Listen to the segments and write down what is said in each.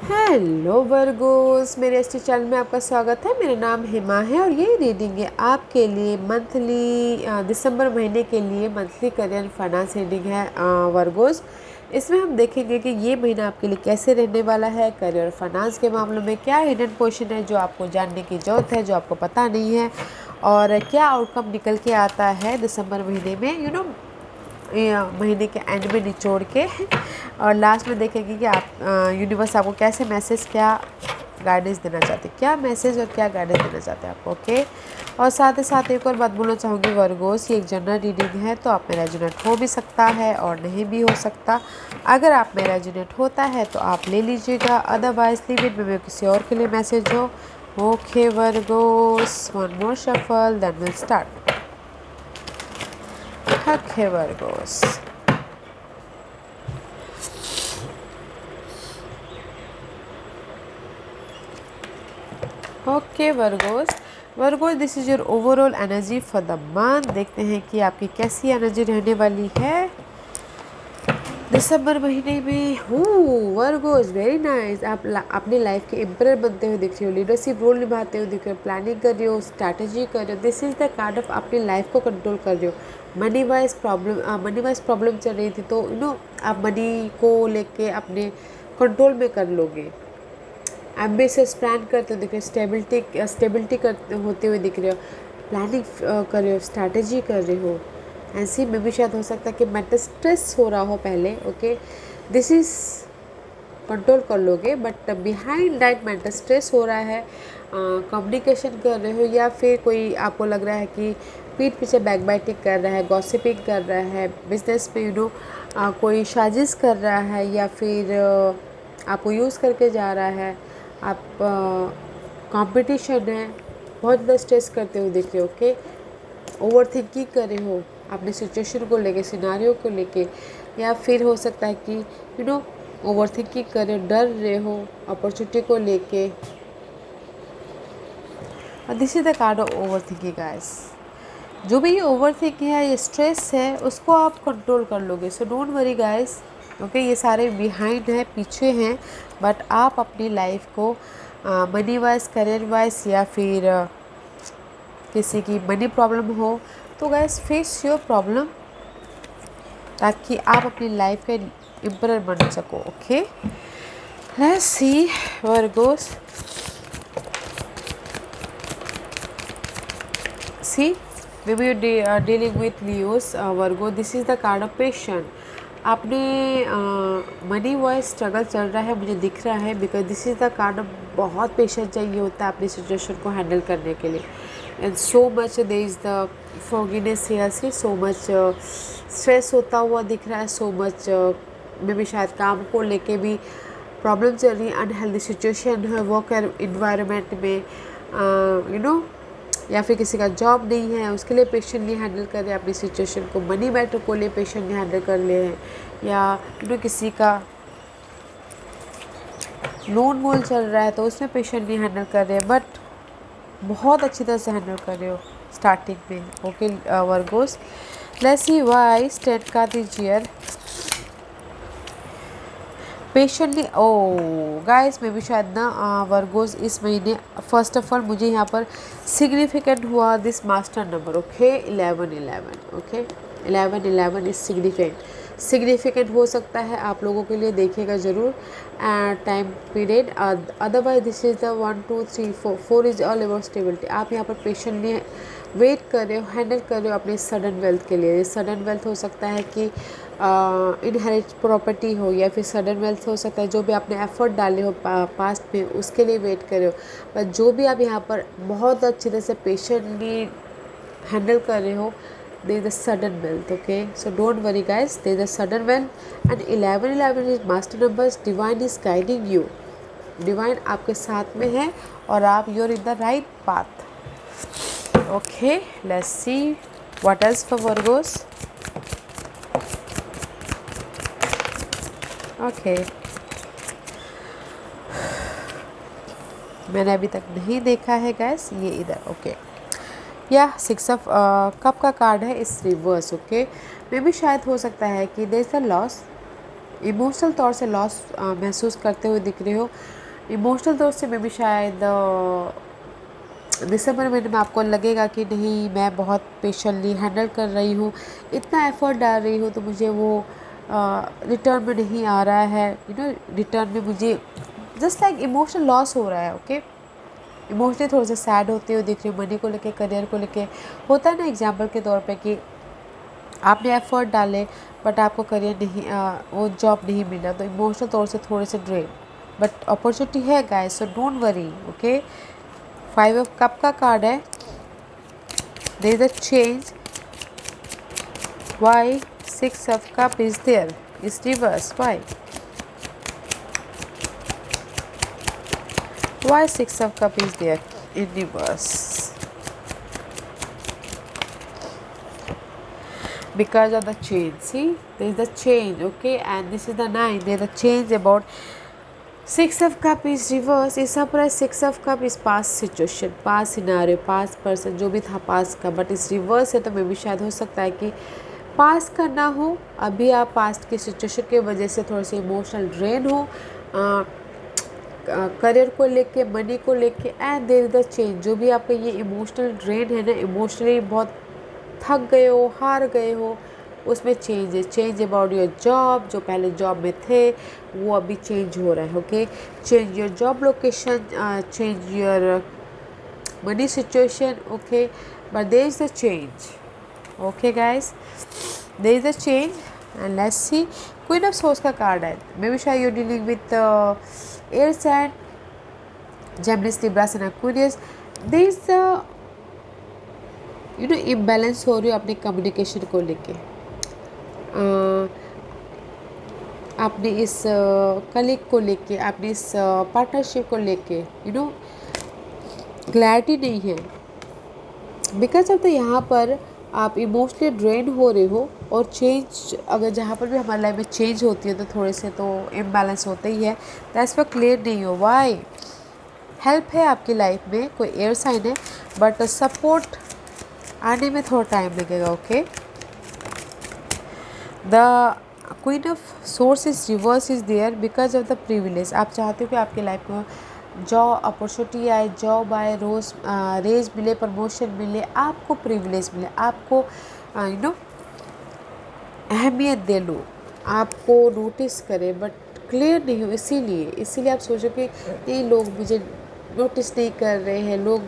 Hello Virgo's, मेरे S T channel में आपका स्वागत है। मेरा नाम हिमा है और ये रीडिंग है आपके लिए मंथली दिसंबर महीने के लिए मंथली करियर फाइनेंस रीडिंग है वर्गोस। इसमें हम देखेंगे कि ये महीना आपके लिए कैसे रहने वाला है। करियर फाइनेंस के मामलों में क्या हिडन पोर्शन है जो आपको जानने की ज़रूरत है, जो आपको पता नहीं है, और क्या आउटकम निकल के आता है दिसंबर महीने में महीने के एंड में निचोड़ के। और लास्ट में देखेंगे कि आप यूनिवर्स आपको कैसे मैसेज, क्या गाइडेंस देना चाहते हैं, क्या मैसेज और क्या गाइडेंस देना चाहते हैं आपको। ओके। और साथ ही साथ एक और बात बोलना चाहूँगी वर्गोस, ये एक जनरल रीडिंग है तो आप में रेजोनेट हो भी सकता है और नहीं भी हो सकता। अगर आप में रेजोनेट होता है तो आप ले लीजिएगा, अदरवाइज लीव इट में किसी और के लिए मैसेज हो। Okay Virgos, one more shuffle then will start. Okay Virgos, okay Virgos this is your overall energy for the month. देखते हैं कि आपकी कैसी एनर्जी रहने वाली है दिसंबर महीने में। Virgo's very nice. आप अपनी लाइफ के एम्परर बनते हुए दिख रहे हो, लीडरशिप रोल निभाते हुए दिख रहे हो, प्लानिंग कर रहे हो, स्ट्रैटेजी कर रहे हो। This is the card of अपनी लाइफ को कंट्रोल कर रहे हो। मनी वाइज प्रॉब्लम चल रही थी तो आप मनी को लेके अपने कंट्रोल में कर लोगे। एम्बिशियस प्लान करते हुए दिख रहे हो, स्टेबिलिटी करते होते हुए दिख रहे हो, प्लानिंग कर रहे हो, स्ट्रैटेजी कर रहे हो। ऐसे में भी शायद हो सकता है कि मेंटल स्ट्रेस हो रहा हो पहले। ओके, दिस इज़ कंट्रोल कर लोगे, but behind that mental stress हो रहा है। कम्युनिकेशन कर रहे हो या फिर कोई आपको लग रहा है कि पीठ पीछे बैक बाइटिंग कर रहा है, गॉसिपिंग कर रहा है, बिजनेस में कोई साजिश कर रहा है, या फिर आपको यूज़ करके जा रहा है। आप कंपटीशन है, बहुत ज़्यादा स्ट्रेस करते हुए दिख रहे हो। ओके, ओवर थिंकिंग कर रहे हो अपने सिचुएशन को लेके, सिनारियो को लेके, या फिर हो सकता है कि ओवर थिंकिंग कर रहे हो, डर रहे हो अपॉर्चुनिटी को लेके। और this is the card of over thinking guys. जो भी ये ओवर थिंकिंग है, ये स्ट्रेस है, उसको आप कंट्रोल कर लोगे। सो डोंट वरी गाइस। ओके, ये सारे बिहाइंड हैं, पीछे हैं, बट आप अपनी लाइफ को मनी वाइज, करियर वाइज, या फिर किसी की मनी प्रॉब्लम हो तो गाइस फेस योर प्रॉब्लम, ताकि आप अपनी लाइफ के एम्परर बन सको। Okay, let's see Virgos. See, maybe you are dealing with Leos, Virgo. This is the card of patience. आपने मनी वाइज स्ट्रगल चल रहा है, मुझे दिख रहा है, because this is the card of बहुत पेशेंस चाहिए होता है अपनी सिचुएशन को हैंडल करने के लिए। And so much they is the fogginess here से, सो मच स्ट्रेस होता हुआ दिख रहा है, सो मच में भी शायद काम को लेके भी प्रॉब्लम चल रही है, अनहेल्दी सिचुएशन है वर्क इन्वायरमेंट में, या फिर किसी का जॉब नहीं है, उसके लिए पेशेंटली हैंडल कर रहे हैं अपनी सिचुएशन को। मनी मैटर को लिए पेशेंटली हैंडल कर रहे हैं, या किसी का लोन वोन चल रहा है तो उसमें पेशेंटली हैंडल कर रहे हैं, बट बहुत अच्छी तरह से हैंडल कर रहे हो स्टार्टिंग में। Okay Virgo's, let's see why state का दीजिए पेशेंटली। ओ गाइस, में भी शायद ना वर्गोस इस महीने, फर्स्ट ऑफ ऑल मुझे यहाँ पर सिग्निफिकेंट हुआ this master number. Okay, 11-11। Okay, 11-11 is significant हो सकता है आप लोगों के लिए, देखिएगा ज़रूर time period. Otherwise this is the 1 2 3 4 4 is all about stability. आप यहाँ पर पेशेंटली वेट कर रहे हो, हैंडल कर रहे हो अपने सडन वेल्थ के लिए। सडन वेल्थ हो सकता है कि इनहेरिट प्रॉपर्टी हो, या फिर सडन वेल्थ हो सकता है जो भी आपने एफर्ट डाले हो पास्ट में, उसके लिए वेट कर रहे हो। पर जो भी आप यहाँ पर बहुत अच्छी तरह से पेशेंटली हैंडल कर रहे हो, there is a sudden wealth. Okay, so don't worry guys, there is a sudden wealth, and 11-11 is master numbers. Divine is guiding you, divine आपके साथ में है और आप you're in the right path. Okay, let's see what else for Virgos. Okay, मैंने अभी तक नहीं देखा है गैस ये इधर। ओके, या 6 ऑफ कप का कार्ड है इस रिवर्स। ओके, मे भी शायद हो सकता है कि there is a loss emotional तौर से लॉस महसूस करते हुए दिख रहे हो। इमोशनल तौर से मे भी शायद दिसंबर महीने में आपको लगेगा कि नहीं, मैं बहुत पेशेंटली हैंडल कर रही हूँ, इतना एफर्ट डाल रही हूँ, तो मुझे वो रिटर्न में नहीं आ रहा है, रिटर्न में मुझे जस्ट लाइक इमोशनल लॉस हो रहा है। ओके, इमोशनली थोड़ा सा सैड होते हुए दिख रही हूँ, मनी को लेके, करियर को लेके। होता है ना एग्जाम्पल के तौर पे कि आपने एफर्ट डाले बट आपको करियर नहीं, वो जॉब नहीं मिला, तो इमोशनल तौर से थोड़े से ड्रेन, बट अपॉर्चुनिटी है guys, so don't worry. Okay, 5 of cup का कार्ड है, there is a change, why 6 of cup is there, is reverse, why 6 of cup is there in reverse? Because of the change, see, there is the change. Okay, and this is the 9, there is a change about 6 of cup is reverse, is surprise, 6 of cup is past situation, past scenario, past person, जो भी था past का, but इस reverse है तो मे भी शायद हो सकता है कि पास्ट का ना हो, अभी आप पास्ट की सिचुएशन की वजह से थोड़े से इमोशनल ड्रेन हो, करियर को लेके, मनी को लेके, and there is the change. जो भी आपका ये इमोशनल ड्रेन है ना, इमोशनली बहुत थक गए हो, हार गए हो, उसमें चेंज है। चेंज अबाउट योर जॉब, जो पहले जॉब में थे वो अभी चेंज हो रहा है। Okay, change your job location, change your money situation. Okay, but there is the change. Okay guys, there is the change, and let's see. Queen of swords का कार्ड है, मे बी शायद you dealing with air sign, Gemini, Libra and Aquarius. There is the imbalance हो रही हो अपने communication को लेके, आपने इस कलीग को लेके, आपने इस पार्टनरशिप को लेके क्लैरिटी नहीं है। बिकॉज अब तो यहाँ पर आप इमोशनली ड्रेन हो रहे हो, और चेंज, अगर जहाँ पर भी हमारी लाइफ में चेंज होती है तो थोड़े से तो इम्बैलेंस होता ही है, दैट्स पर क्लियर नहीं हो। वाई हेल्प है आपकी लाइफ में, कोई एयर साइन है, बट सपोर्ट आने में थोड़ा टाइम लगेगा। Okay, the queen of swords is reverse is there because of the privilege. आप चाहते हो कि आपकी लाइफ में जॉब अपॉर्चुनिटी आए, जॉब आए, रेज मिले, प्रमोशन मिले, आपको प्रिविलेज मिले, आपको अहमियत दे लो, आपको नोटिस करे, बट क्लियर नहीं हो। इसीलिए आप सोचो कि ये लोग मुझे नोटिस नहीं कर रहे हैं, लोग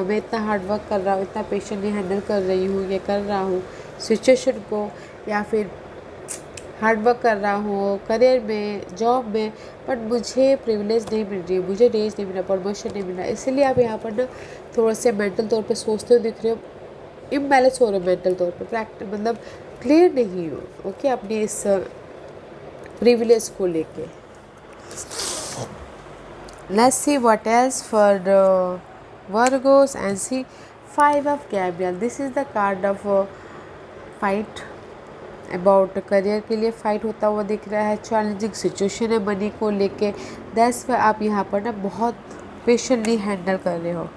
मैं इतना हार्ड वर्क कर रहा हूँ, इतना पेशेंटली हैंडल कर रही हूँ, ये कर रहा हूँ सिचुएशन को, या फिर हार्ड वर्क कर रहा हूँ करियर में, जॉब में, बट मुझे प्रिविलेज नहीं मिल रही है, मुझे रेज नहीं मिला, प्रमोशन नहीं मिला। इसीलिए आप यहाँ पर ना थोड़ा से मेंटल तौर पे सोचते हो दिख रहे हो, इम्बैलेंस हो रहे हो मेंटल तौर पे, मतलब क्लियर नहीं हो। ओके, अपने इस प्रिविलेज को लेके। Let's see what else for the Virgos, and see 5 of Gabriel. This is the card of fight, about career के लिए फाइट होता हुआ दिख रहा है, चैलेंजिंग सिचुएशन है मनी को लेके, दैट्स वाई आप यहाँ पर ना बहुत पेशेंटली हैंडल कर रहे हो,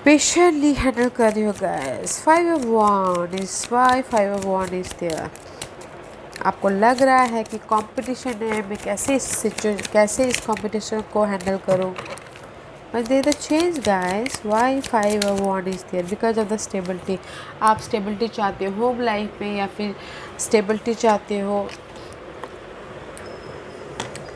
पेशेंटली हैंडल कर रहे हो guys. 5 of Wands is why 5 of Wands is there. आपको लग रहा है कि कंपटीशन है, मैं कैसे इस कंपटीशन को हैंडल करूं, but there is a change guys. Why 5 of Wands is there? Because of the stability. आप स्टेबिलिटी चाहते हो होम लाइफ में, या फिर स्टेबिलिटी चाहते हो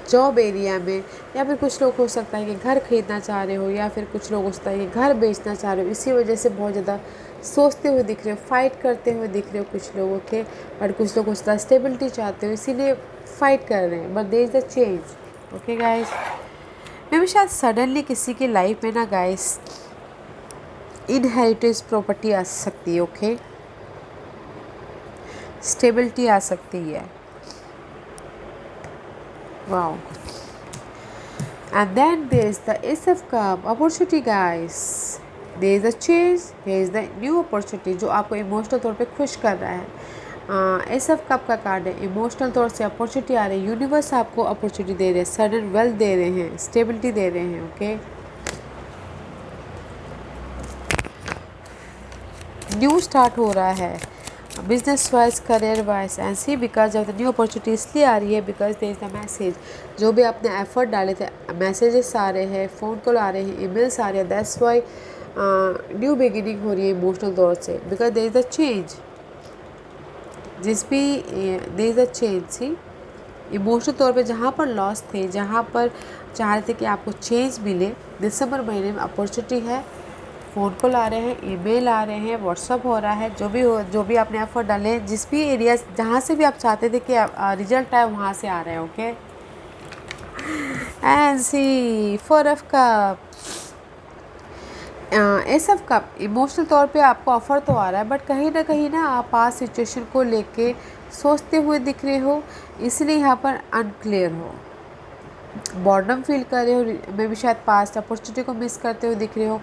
जॉब एरिया में, या फिर कुछ लोग हो सकता है कि घर खरीदना चाह रहे हो, या फिर कुछ लोग हो सकता है कि घर बेचना चाह रहे हो, इसी वजह से बहुत ज़्यादा सोचते हुए दिख रहे हो, फाइट करते हुए दिख रहे हो कुछ लोगों के, और कुछ लोग हो सकता है स्टेबिलिटी चाहते हो इसीलिए फाइट कर रहे हैं, but there is the change. Okay guys, मैं भी शायद सडनली किसी की लाइफ में ना गाइस इनहेरिटेंस प्रॉपर्टी आ सकती है। ओके, स्टेबिलिटी आ सकती है। Wow, and then there is the Ace of Cup, opportunity guys, there is a change, there is the new opportunity जो आपको इमोशनल तौर पे खुश कर रहा है। एस ऑफ कप का कार्ड है, इमोशनल तौर से अपॉर्चुनिटी आ रही है, यूनिवर्स आपको अपॉर्चुनिटी दे रहे हैं, सडन वेल्थ दे रहे हैं, स्टेबिलिटी दे रहे हैं। ओके, न्यू स्टार्ट हो रहा है, business wise, career wise and see because of the new opportunity इसलिए आ रही है because there is the message. जो भी आपने एफर्ट डाले थे, मैसेजेस आ रहे हैं, फ़ोन कॉल आ रहे हैं, ईमेल्स आ रहे हैं, दैट्स वाई न्यू बिगिनिंग हो रही है इमोशनल तौर से, because there is the change. जिस भी there is the change, see emotional तौर पे जहाँ पर लॉस थे, जहाँ पर चाह रहे थे कि आपको चेंज मिले, दिसंबर महीने में अपॉर्चुनिटी है। फ़ोन कॉल आ रहे हैं, ईमेल आ रहे हैं, व्हाट्सअप हो रहा है, जो भी आपने एफर्ट डाले हैं, जिस भी एरिया जहाँ से भी आप चाहते थे कि रिजल्ट आए वहाँ से आ रहे हैं। Okay and see 4 of cup, ace of cup, emotional तौर पे आपको ऑफ़र तो आ रहा है बट कहीं ना आप पास सिचुएशन को लेके सोचते हुए दिख रहे हो, इसलिए यहाँ पर अनक्लियर हो, बॉर्डम फील कर रहे हो, मे भी शायद पास्ट अपॉर्चुनिटी को मिस करते हुए दिख रहे हो।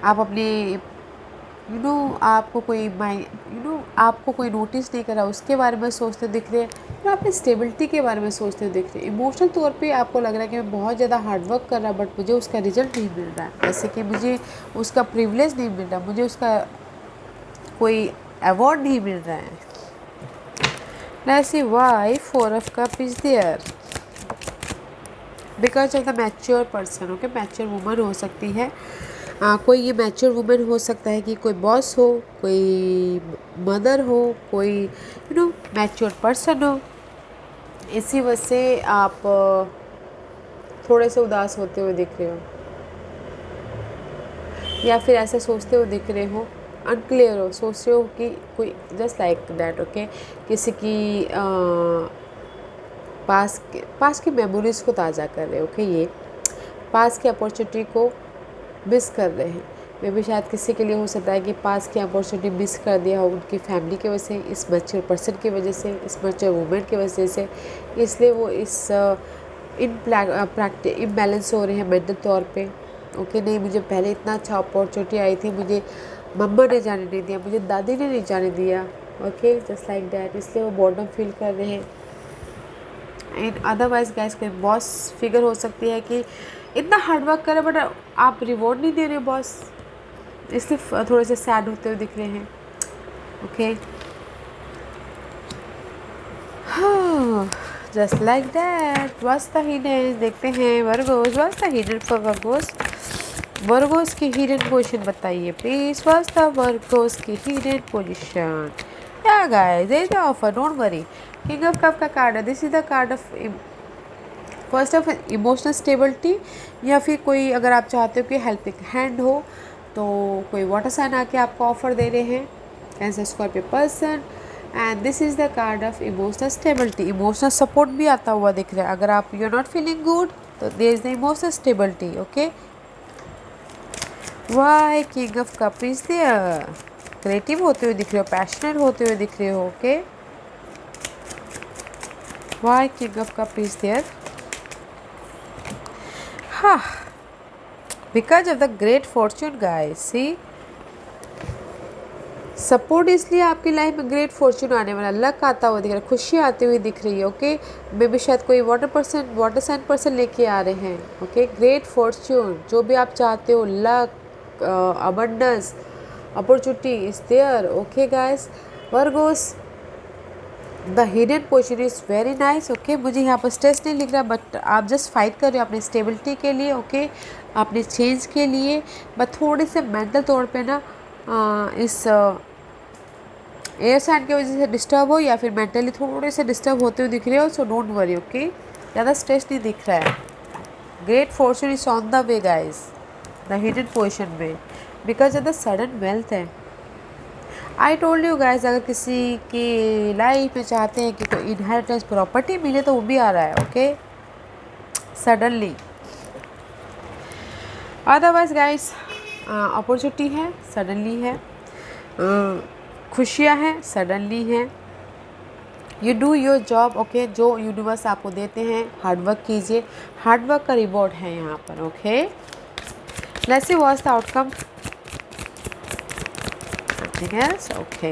आप अपने आपको कोई नोटिस नहीं करा उसके बारे में सोचते दिख रहे हैं, या अपनी स्टेबिलिटी के बारे में सोचते हुए दिख रहे हैं। इमोशनल तौर पे आपको लग रहा है कि मैं बहुत ज़्यादा हार्डवर्क कर रहा बट मुझे उसका रिजल्ट नहीं मिल रहा है, जैसे कि मुझे उसका प्रिविलेज नहीं मिल रहा, मुझे उसका कोई अवार्ड नहीं मिल रहा है। Let's see why 4 of cup is there, because of the mature person. Okay, mature woman हो सकती है, कोई ये मैच्योर वुमेन हो सकता है कि कोई बॉस हो, कोई मदर हो, कोई मैच्योर पर्सन हो। इसी वजह से आप थोड़े से उदास होते हुए दिख रहे हो, या फिर ऐसे सोचते हुए दिख रहे हो, अनक्लियर हो, सोच रहे हो कि कोई जस्ट लाइक दैट। ओके, किसी की पास की मेमोरीज़ को ताज़ा कर रहे हो। ओके, ये पास की अपॉर्चुनिटी को मिस कर रहे हैं। मे भी शायद किसी के लिए हो सकता है कि पास की अपॉर्चुनिटी मिस कर दिया हो उनकी फैमिली की वजह से, इस मैच्योर पर्सन की वजह से, इस मैच्योर वुमेन की वजह से, इसलिए वो इस इम्बैलेंस हो रहे हैं मेंटल तौर पे। ओके, नहीं मुझे पहले इतना अच्छा अपॉर्चुनिटी आई थी, मुझे मम्मा ने जाने नहीं दिया, मुझे दादी ने नहीं जाने दिया। ओके, जस्ट लाइक दैट, इसलिए वो बॉर्डम फील कर रहे हैं। एंड अदरवाइज गाइस कोई बॉस फिगर हो सकती है कि इतना हार्डवर्क करे बट आप रिवॉर्ड नहीं दे रहे बॉस, इसलिए थोड़े से सैड होते हुए दिख रहे हैं। Okay, just like that, what's the hidden, देखते हैं Virgos, what's the hidden for Virgos. Virgos की हिडन पोजीशन बताइए प्लीज, व्हाट्स द वर्गोस की हिडन पोजीशन। या guys, there is the offer, don't worry. King of cup का card है, this is the card of first of emotional stability, या फिर कोई अगर आप चाहते हो कि हेल्पिंग हैंड हो तो कोई वाटर साइन आके आपको ऑफर दे रहे हैं, cancer Scorpio person. And this is the card of emotional stability, emotional support भी आता हुआ दिख रहा है। अगर आप you are not feeling good तो there is the emotional stability. Okay, why king of cup is there, creative होते हुए दिख रहे हो, पैशनेट होते हुए दिख रहे हो। Okay, why king of cup is there, हाँ, because of the great fortune guys. See support, इसलिए आपकी लाइफ में ग्रेट फॉर्चून आने वाला, लक आता हुआ दिख रहा है, खुशी आती हुई दिख रही है। ओके, मे बी शायद कोई वाटर साइन पर्सन लेके आ रहे हैं। ओके, ग्रेट फॉर्चून, जो भी आप चाहते हो, luck, abundance, opportunity is there. Okay guys, Virgos the hidden position is very nice. Okay, मुझे यहाँ पर स्ट्रेस नहीं लिख रहा बट आप जस्ट फाइट कर रहे हो अपनी स्टेबिलिटी के लिए। ओके, अपने चेंज के लिए, बट थोड़े से मेंटल तौर पे ना इस एयर साइन की वजह से डिस्टर्ब हो, या फिर मेंटली थोड़े से डिस्टर्ब होते हुए दिख रहे हो। So don't worry. ओके, ज़्यादा स्ट्रेस नहीं दिख रहा है। Great fortune is on the way guys, the hidden position में, because of the sudden wealth है। आई टोल्ड यू गाइस, अगर किसी की लाइफ में चाहते हैं कि कोई इनहेरिटेंस प्रॉपर्टी मिले तो वो भी आ रहा है। Okay, suddenly. Otherwise guys opportunity है, सडनली है, खुशियाँ हैं, सडनली हैं। You do your job. Okay, जो यूनिवर्स आपको देते हैं हार्डवर्क कीजिए, हार्डवर्क का रिवॉर्ड है यहाँ पर। Okay, let's see what's the outcome. Nothing else? Okay.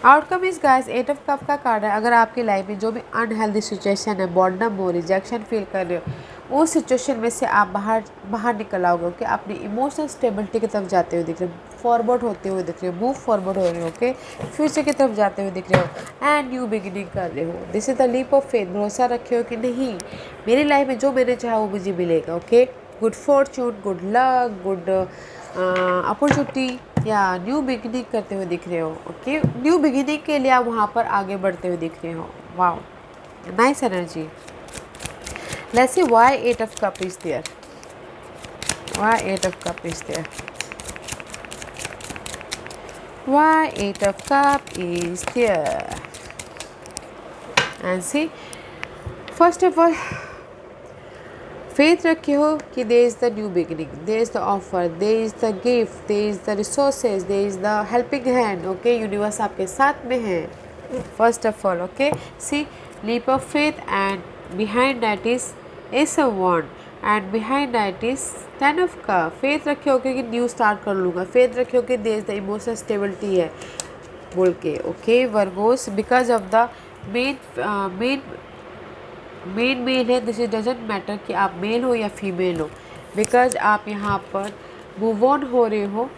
Outcome इस गाइस 8 ऑफ कप का कार्ड है। अगर आपकी लाइफ में जो भी अनहेल्दी सिचुएशन है, बॉर्डम हो, रिजेक्शन फील कर रहे हो, उस सिचुएशन में से आप बाहर निकल आओगे। ओके, अपनी इमोशनल स्टेबिलिटी की तरफ जाते हुए दिख रहे हो, फॉरवर्ड होते हुए दिख रहे हो, मूव फॉरवर्ड हो रहे हो। ओके, फ्यूचर की तरफ जाते हुए दिख रहे हो एंड न्यू बिगिनिंग कर रहे हो। This is the leap of faith. भरोसा रखे हो कि नहीं, मेरी लाइफ में जो मैंने चाहा वो मुझे मिलेगा। Okay, good Fortune, good luck, good opportunity या न्यू बिगिनिंग करते हुए दिख रहे हो। ओके, न्यू बिगिनिंग के लिए आप वहाँ पर आगे बढ़ते हुए दिख रहे हो। Wow, nice energy. Let's see why 8 of cup is there, why 8 of cup is there, why 8 of cup is there. And see, first of all faith रखे हो कि there is the new beginning, there is the offer, there is the gift, there is the resources, there is the helping hand. Okay, universe आपके साथ में है। First of all, okay, see leap of faith and behind that is ace of wand and behind that is 10 of cup. Faith रखे हो कि new start कर लूँगा, faith रखे हो कि there is the emotional stability है बोल के। Okay Virgos, because of the main है। दिस इज डजेंट मैटर कि आप मेल हो या फीमेल हो, बिकॉज आप यहाँ पर मूव ऑन हो रहे हो,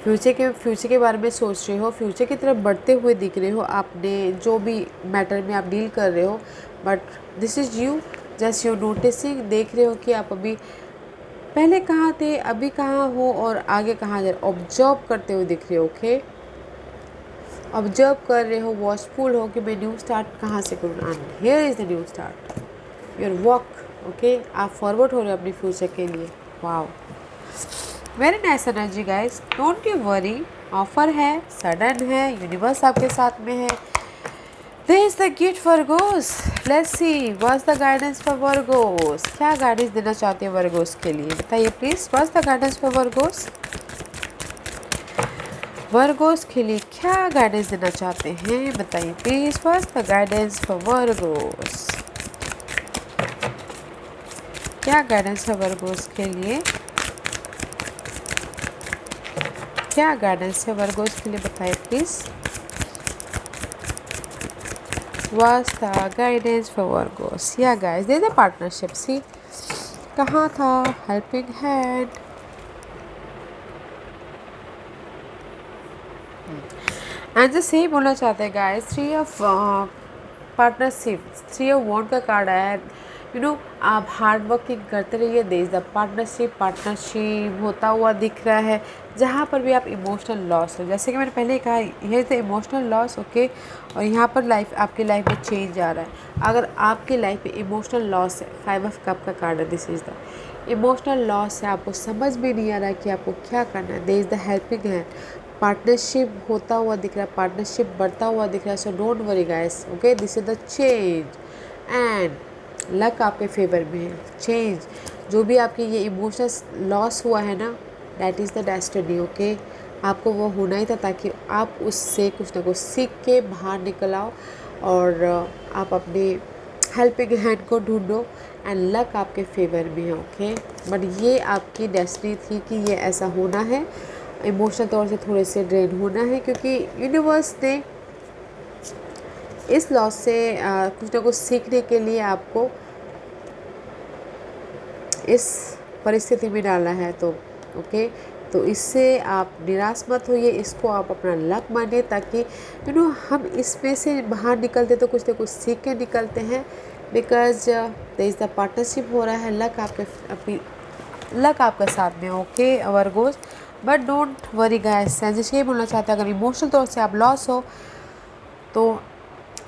फ्यूचर के बारे में सोच रहे हो, फ्यूचर की तरफ बढ़ते हुए दिख रहे हो। आपने जो भी मैटर में आप डील कर रहे हो, but this is you just you noticing, देख रहे हो कि आप अभी पहले कहाँ थे, अभी कहाँ हो और आगे कहाँ जा रहे हो। ऑब्जर्व करते हुए दिख रहे हो। ओके, ऑब्जर्व कर रहे हो, वॉचफुल हो कि मैं न्यू स्टार्ट कहाँ से करूँ। And here is the new start, your walk. Okay, आप फॉरवर्ड हो रहे हो अपने फ्यूचर के लिए। Wow, very nice energy guys. Don't you worry, offer है, सडन है, यूनिवर्स आपके साथ में है। There is the gift for Virgos. Let's see what's the guidance for Virgos. क्या गाइडेंस देना चाहते हैं वर्गोस के लिए, बताइए please. What's the guidance for Virgos? Virgo's के लिए क्या गाइडेंस देना चाहते हैं, बताइए please. What's the guidance for Virgos? क्या गाइडेंस है वर्गोस के लिए, क्या गाइडेंस है वर्गोस के लिए, बताइए please. What's the guidance for Virgos? Yeah guys, there's a partnership. See, कहाँ था helping hand? एंड जस्ट यही बोलना चाहते हैं गाइस, 3 ऑफ पार्टनरशिप, 3 ऑफ वॉन्ड का कार्ड आया है। यू नो, आप हार्ड वर्किंग करते रहिए। देयर इज़ द पार्टनरशिप होता हुआ दिख रहा है। जहाँ पर भी आप इमोशनल लॉस हो, जैसे कि मैंने पहले कहा, ये द इमोशनल लॉस। ओके, और यहाँ पर आपकी लाइफ में चेंज आ रहा है। अगर आपकी लाइफ में इमोशनल लॉस है, 5 ऑफ कप का कार्ड है, this is the emotional loss है, आपको समझ भी नहीं आ रहा है कि आपको क्या करना है। देयर इज़ द हेल्पिंग है, पार्टनरशिप होता हुआ दिख रहा है, पार्टनरशिप बढ़ता हुआ दिख रहा है। सो don't worry guys. Okay, this is the change and luck आपके फेवर में है। चेंज, जो भी आपके ये इमोशनल लॉस हुआ है ना, that is the destiny. Okay, आपको वो होना ही था ताकि आप उससे कुछ ना कुछ सीख के बाहर निकल आओ और आप अपने हेल्पिंग हैंड को ढूंढो एंड लक आपके फेवर में है। ओके, बट ये आपकी डेस्टिनी थी कि ये ऐसा होना है, इमोशनल तौर से थोड़े से ड्रेन होना है, क्योंकि यूनिवर्स ने इस लॉस से कुछ ना कुछ सीखने के लिए आपको इस परिस्थिति में डाला है। तो ओके, तो इससे आप निराश मत होइए, इसको आप अपना लक मानिए, ताकि हम इसमें से बाहर निकलते तो कुछ ना कुछ सीख के निकलते हैं। Because there is the partnership हो रहा है, लक आपके साथ में। Okay Virgos, but don't worry guys. जैसे ये बोलना चाहते हैं, अगर इमोशनल तौर से आप लॉस हो तो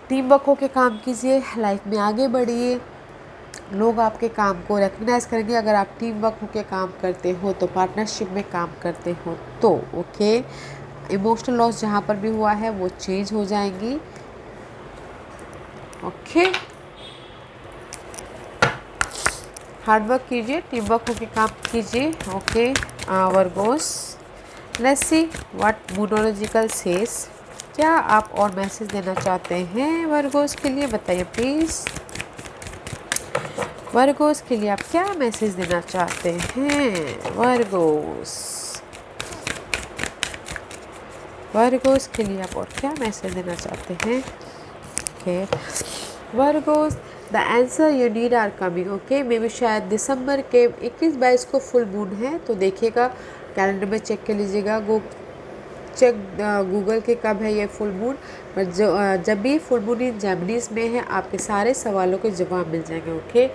टीम वर्क होकर काम कीजिए, लाइफ में आगे बढ़िए, लोग आपके काम को रिकग्नाइज़ करेंगे। अगर आप टीम वर्क होकर काम करते हो तो, पार्टनरशिप में काम करते हो तो। ओके, इमोशनल लॉस जहाँ पर भी हुआ है वो चेंज हो जाएंगी। ओके, हार्ड वर्क कीजिए, टीम वर्क होकर काम कीजिए। Okay Virgo's, let's see what numerological says. क्या आप और मैसेज देना चाहते हैं वर्गोस के लिए, बताइए प्लीज़। वर्गोस के लिए आप क्या मैसेज देना चाहते हैं वर्गोस? वर्गोस के लिए आप और क्या मैसेज देना चाहते हैं? Okay Virgos, the answer you need are coming. Okay maybe शायद दिसंबर के 21-22 को फुल मून है, तो देखिएगा कैलेंडर में चेक कर लीजिएगा, गूगल के कब है ये फुल मून। पर जब भी फुल मून इन जेमिनीज में है, आपके सारे सवालों के जवाब मिल जाएंगे। ओके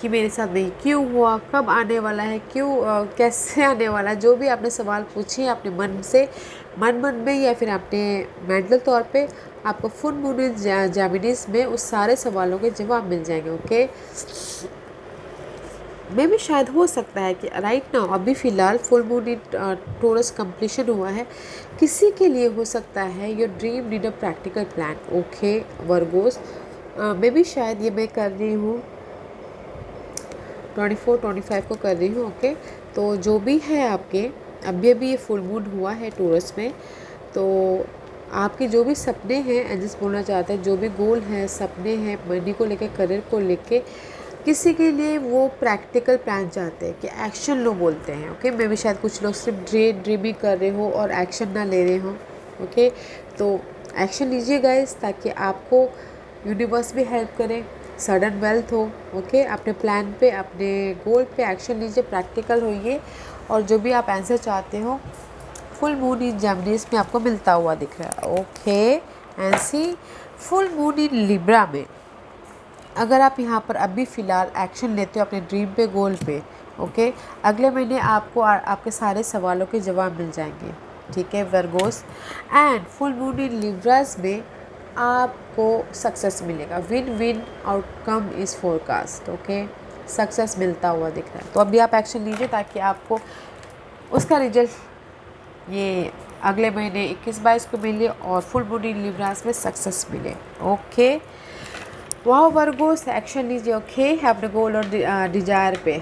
कि मेरे साथ नहीं क्यों हुआ, कब आने वाला है, क्यों कैसे आने वाला है, जो भी आपने सवाल पूछे अपने मन से, मन में या फिर अपने मेंटल तौर पे, आपको फुल मून इन जेमिनीज में उस सारे सवालों के जवाब मिल जाएंगे। ओके मे भी शायद हो सकता है कि राइट नाउ अभी फ़िलहाल full moon in Taurus completion हुआ है, किसी के लिए हो सकता है your dream need a practical plan. Okay Virgos मे भी शायद ये मैं कर रही हूँ 24-25 को कर रही हूँ। ओके तो जो भी है आपके अभी ये फुल मून हुआ है टोरस में, तो आपके जो भी सपने हैं, एंजल्स बोलना चाहते हैं, जो भी गोल हैं, सपने हैं, मनी को लेके, करियर को लेके, किसी के लिए वो प्रैक्टिकल प्लान चाहते हैं कि एक्शन लो बोलते हैं। ओके मे भी शायद कुछ लोग सिर्फ ड्रीमिंग कर रहे हो और एक्शन ना ले रहे हो। ओके तो एक्शन लीजिए गाइस, ताकि आपको यूनिवर्स भी हेल्प करे, सडन वेल्थ हो। ओके अपने प्लान पे, अपने गोल पे एक्शन लीजिए, प्रैक्टिकल होइए, और जो भी आप आंसर चाहते हो फुल मून इन जेमिनीज में आपको मिलता हुआ दिख रहा है। Okay and see full moon in Libra में अगर आप यहाँ पर अभी फ़िलहाल एक्शन लेते हो अपने ड्रीम पे, गोल पे, ओके अगले महीने आपको आपके सारे सवालों के जवाब मिल जाएंगे। ठीक है Virgo's, and full moon in Libras में आपको सक्सेस मिलेगा, win win outcome is forecast. Okay success मिलता हुआ दिख रहा है, तो अभी आप एक्शन लीजिए ताकि आपको उसका रिजल्ट ये अगले महीने 21-22 को मिले और फुल मून इन लिब्रास में सक्सेस मिले। ओके वाह वर्गोस एक्शन लीजिए। ओके अपने गोल और डिजायर पे।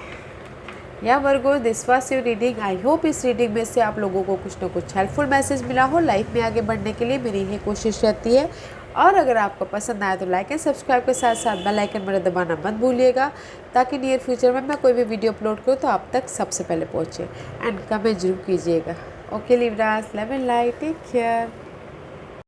Yeah Virgo this was your reading. I hope इस रीडिंग में से आप लोगों को कुछ ना कुछ हेल्पफुल मैसेज मिला हो। लाइफ में आगे बढ़ने के लिए मेरी यही कोशिश रहती है, और अगर आपको पसंद आया तो लाइक एंड सब्सक्राइब के साथ साथ बेल आइकन बटन दबाना मत भूलिएगा, ताकि नियर फ्यूचर में मैं कोई भी वीडियो अपलोड करूँ तो आप तक सबसे पहले पहुँचे। एंड कमेंट जरूर कीजिएगा। Okay Libras, love and light, take care.